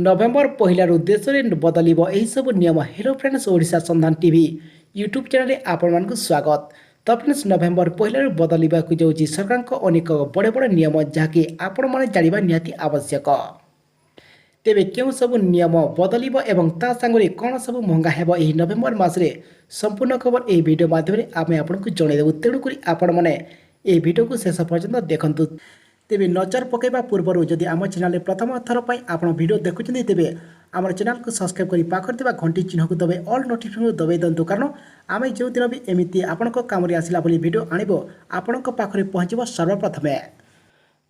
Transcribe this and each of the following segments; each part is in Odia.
नवेम्बर पहिलारू देशରେ बदलिବ एहीसबू नियम। हेलो फ्रेंड्स, ओडिशा संधान टीवी यूट्यूब चैनल आपको स्वागत। तो फ्रेंड्स, नवेम्बर पहिलारू बदलिବାକୁ ଯାଉଛି ସରକାରଙ୍କ ଅନେକ ବଡ଼ ବଡ଼ ନିୟମ, ଯାହାକି ଆପଣମାନେ ଜାଣିବା ନିହାତି ଆବଶ୍ୟକ। ତେବେ କେଉଁ ସବୁ ନିୟମ ବଦଳିବ ଏବଂ ତା ସାଙ୍ଗରେ କ'ଣ ସବୁ ମହଙ୍ଗା ହେବ ଏହି ନଭେମ୍ବର ମାସରେ, ସମ୍ପୂର୍ଣ୍ଣ ଖବର ଏହି ଭିଡ଼ିଓ ମାଧ୍ୟମରେ ଆମେ ଆପଣଙ୍କୁ ଜଣାଇଦେବୁ। ତେଣୁକରି ଆପଣମାନେ ଏହି ଭିଡ଼ିଓକୁ ଶେଷ ପର୍ଯ୍ୟନ୍ତ ଦେଖନ୍ତୁ। ତେବେ ନଜର ପକାଇବା ପୂର୍ବରୁ ଯଦି ଆମ ଚ୍ୟାନେଲରେ ପ୍ରଥମ ଥର ପାଇଁ ଆପଣ ଭିଡ଼ିଓ ଦେଖୁଛନ୍ତି, ତେବେ ଆମର ଚ୍ୟାନେଲକୁ ସବସ୍କ୍ରାଇବ୍ କରି ପାଖରେ ଥିବା ଘଣ୍ଟି ଚିହ୍ନକୁ ଦବାଇ ଅଲ୍ ନୋଟିଫିକେସନ୍ ଦବାଇ ଦିଅନ୍ତୁ, କାରଣ ଆମେ ଯେଉଁଦିନ ବି ଏମିତି ଆପଣଙ୍କ କାମରେ ଆସିଲା ବୋଲି ଭିଡ଼ିଓ ଆଣିବ, ଆପଣଙ୍କ ପାଖରେ ପହଞ୍ଚିବ ସର୍ବପ୍ରଥମେ।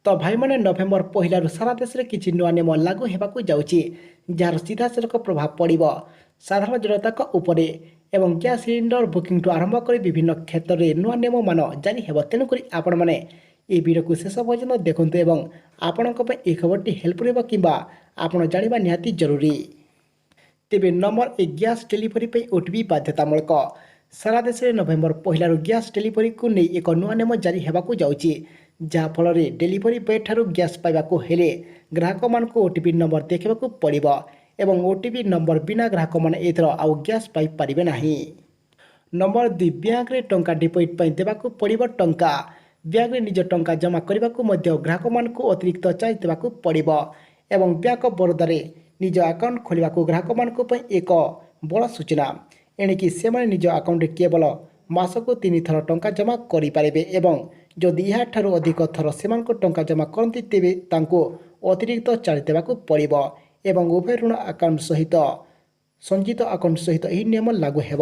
ତ ଭାଇମାନେ, ନଭେମ୍ବର ପହିଲାରୁ ସାରା ଦେଶରେ କିଛି ନୂଆ ନିୟମ ଲାଗୁ ହେବାକୁ ଯାଉଛି, ଯାହାର ସିଧାସଳଖ ପ୍ରଭାବ ପଡ଼ିବ ସାଧାରଣ ଜନତାଙ୍କ ଉପରେ ଏବଂ ଗ୍ୟାସ୍ ସିଲିଣ୍ଡର ବୁକିଂଠୁ ଆରମ୍ଭ କରି ବିଭିନ୍ନ କ୍ଷେତ୍ରରେ ନୂଆ ନିୟମମାନ ଜାରି ହେବ। ତେଣୁକରି ଆପଣମାନେ ଏହି ଭିଡ଼ିଓକୁ ଶେଷ ପର୍ଯ୍ୟନ୍ତ ଦେଖନ୍ତୁ ଏବଂ ଆପଣଙ୍କ ପାଇଁ ଏହି ଖବରଟି ହେଲ୍ପଫୁଲ୍ ହେବ କିମ୍ବା ଆପଣ ଜାଣିବା ନିହାତି ଜରୁରୀ। ତେବେ ନମ୍ବର 1, ଗ୍ୟାସ୍ ଡେଲିଭରି ପାଇଁ ଓଟିପି ବାଧ୍ୟତାମୂଳକ। ସାରା ଦେଶରେ ନଭେମ୍ବର ପହିଲାରୁ ଗ୍ୟାସ୍ ଡେଲିଭରିକୁ ନେଇ ଏକ ନୂଆ ନିୟମ ଜାରି ହେବାକୁ ଯାଉଛି, ଯାହାଫଳରେ ଡେଲିଭରି ବୟ ଠାରୁ ଗ୍ୟାସ୍ ପାଇବାକୁ ହେଲେ ଗ୍ରାହକମାନଙ୍କୁ ଓଟିପି ନମ୍ବର ଦେଖିବାକୁ ପଡ଼ିବ ଏବଂ ଓଟିପି ନମ୍ବର ବିନା ଗ୍ରାହକମାନେ ଏଥର ଆଉ ଗ୍ୟାସ୍ ପାଇପାରିବେ ନାହିଁ। ନମ୍ବର 2, ବ୍ୟାଙ୍କରେ ଟଙ୍କା ଡିପୋଜିଟ୍ ପାଇଁ ଦେବାକୁ ପଡ଼ିବ ଟଙ୍କା। ବ୍ୟାଙ୍କରେ ନିଜ ଟଙ୍କା ଜମା କରିବାକୁ ମଧ୍ୟ ଗ୍ରାହକମାନଙ୍କୁ ଅତିରିକ୍ତ ଚାର୍ଜ ଦେବାକୁ ପଡ଼ିବ ଏବଂ ବ୍ୟାଙ୍କ ଅଫ୍ ବରୋଦାରେ ନିଜ ଆକାଉଣ୍ଟ ଖୋଲିବାକୁ ଗ୍ରାହକମାନଙ୍କ ପାଇଁ ଏକ ବଡ଼ ସୂଚନା। ଏଣିକି ସେମାନେ ନିଜ ଆକାଉଣ୍ଟରେ କେବଳ ମାସକୁ 3 ଥର ଟଙ୍କା ଜମା କରିପାରିବେ ଏବଂ ଯଦି ଏହାଠାରୁ ଅଧିକ ଥର ସେମାନଙ୍କ ଟଙ୍କା ଜମା କରନ୍ତି, ତେବେ ତାଙ୍କୁ ଅତିରିକ୍ତ ଚାର୍ଜ ଦେବାକୁ ପଡ଼ିବ ଏବଂ ଉଭୟ ଋଣ ଆକାଉଣ୍ଟ ସହିତ ସଞ୍ଚିତ ଆକାଉଣ୍ଟ ସହିତ ଏହି ନିୟମ ଲାଗୁ ହେବ।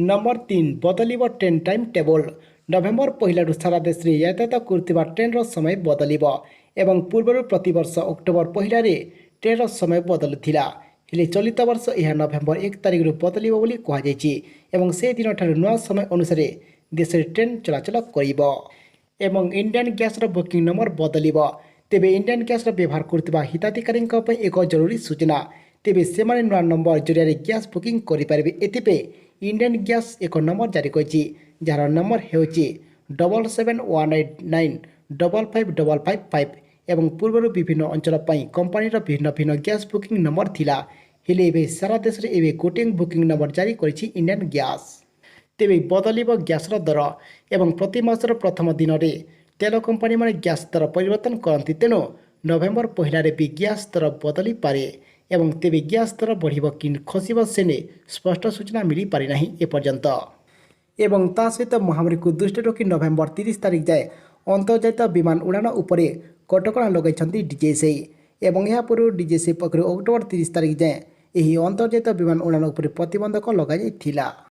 ନମ୍ବର 3, ବଦଳିବ ଟ୍ରେନ୍ ଟାଇମ୍ ଟେବୁଲ୍। ନଭେମ୍ବର ପହିଲାରୁ ସାରା ଦେଶରେ ଯାତାୟାତ କରୁଥିବା ଟ୍ରେନ୍ର ସମୟ ବଦଳିବ ଏବଂ ପୂର୍ବରୁ ପ୍ରତିବର୍ଷ ଅକ୍ଟୋବର ପହିଲାରେ ଟ୍ରେନ୍ର ସମୟ ବଦଳୁଥିଲା, ହେଲେ ଚଳିତ ବର୍ଷ ଏହା ନଭେମ୍ବର 1 ତାରିଖରୁ ବଦଳିବ ବୋଲି କୁହାଯାଇଛି ଏବଂ ସେଦିନଠାରୁ ନୂଆ ସମୟ ଅନୁସାରେ ଦେଶରେ ଟ୍ରେନ୍ ଚଳାଚଳ କରିବ ଏବଂ ଇଣ୍ଡିଆନ୍ ଗ୍ୟାସ୍ର ବୁକିଂ ନମ୍ବର ବଦଳିବ। ତେବେ ଇଣ୍ଡିଆନ୍ ଗ୍ୟାସ୍ର ବ୍ୟବହାର କରୁଥିବା ହିତାଧିକାରୀଙ୍କ ପାଇଁ ଏକ ଜରୁରୀ ସୂଚନା। ତେବେ ସେମାନେ ନୂଆ ନମ୍ବର ଜରିଆରେ ଗ୍ୟାସ୍ ବୁକିଂ କରିପାରିବେ। ଏଥିପାଇଁ ଇଣ୍ଡିଆନ୍ ଗ୍ୟାସ୍ ଏକ ନମ୍ବର ଜାରି କରିଛି, ଯାହାର ନମ୍ବର ହେଉଛି 7718955555 ଏବଂ ପୂର୍ବରୁ ବିଭିନ୍ନ ଅଞ୍ଚଳ ପାଇଁ କମ୍ପାନୀର ଭିନ୍ନ ଭିନ୍ନ ଗ୍ୟାସ୍ ବୁକିଂ ନମ୍ବର ଥିଲା, ହେଲେ ଏବେ ସାରା ଦେଶରେ ଏବେ ଗୋଟିଏ ବୁକିଂ ନମ୍ବର ଜାରି କରିଛି ଇଣ୍ଡିଆନ୍ ଗ୍ୟାସ୍। ତେବେ ବଦଳିବ ଗ୍ୟାସ୍ର ଦର ଏବଂ ପ୍ରତି ମାସର ପ୍ରଥମ ଦିନରେ ତେଲ କମ୍ପାନୀମାନେ ଗ୍ୟାସ୍ ଦର ପରିବର୍ତ୍ତନ କରନ୍ତି, ତେଣୁ ନଭେମ୍ବର ପହିଲାରେ ବି ଗ୍ୟାସ୍ ଦର ବଦଳିପାରେ ଏବଂ ତେବେ ଗ୍ୟାସ୍ ଦର ବଢ଼ିବ କି ଖସିବ ସେ ନେଇ ସ୍ପଷ୍ଟ ସୂଚନା ମିଳିପାରିନାହିଁ ଏପର୍ଯ୍ୟନ୍ତ। ଏବଂ ତା ସହିତ ମହାମାରୀକୁ ଦୃଷ୍ଟିରେ ରଖି ନଭେମ୍ବର 30 ତାରିଖ ଯାଏ ଅନ୍ତର୍ଜାତୀୟ ବିମାନ ଉଡ଼ାଣ ଉପରେ କଟକଣା ଲଗାଇଛନ୍ତି DGCA ଏବଂ ଏହା ପୂର୍ବରୁ DGCA ପକ୍ଷରୁ ଅକ୍ଟୋବର 30 ତାରିଖ ଯାଏଁ ଏହି ଅନ୍ତର୍ଜାତୀୟ ବିମାନ ଉଡ଼ାଣ ଉପରେ ପ୍ରତିବନ୍ଧକ ଲଗାଯାଇଥିଲା।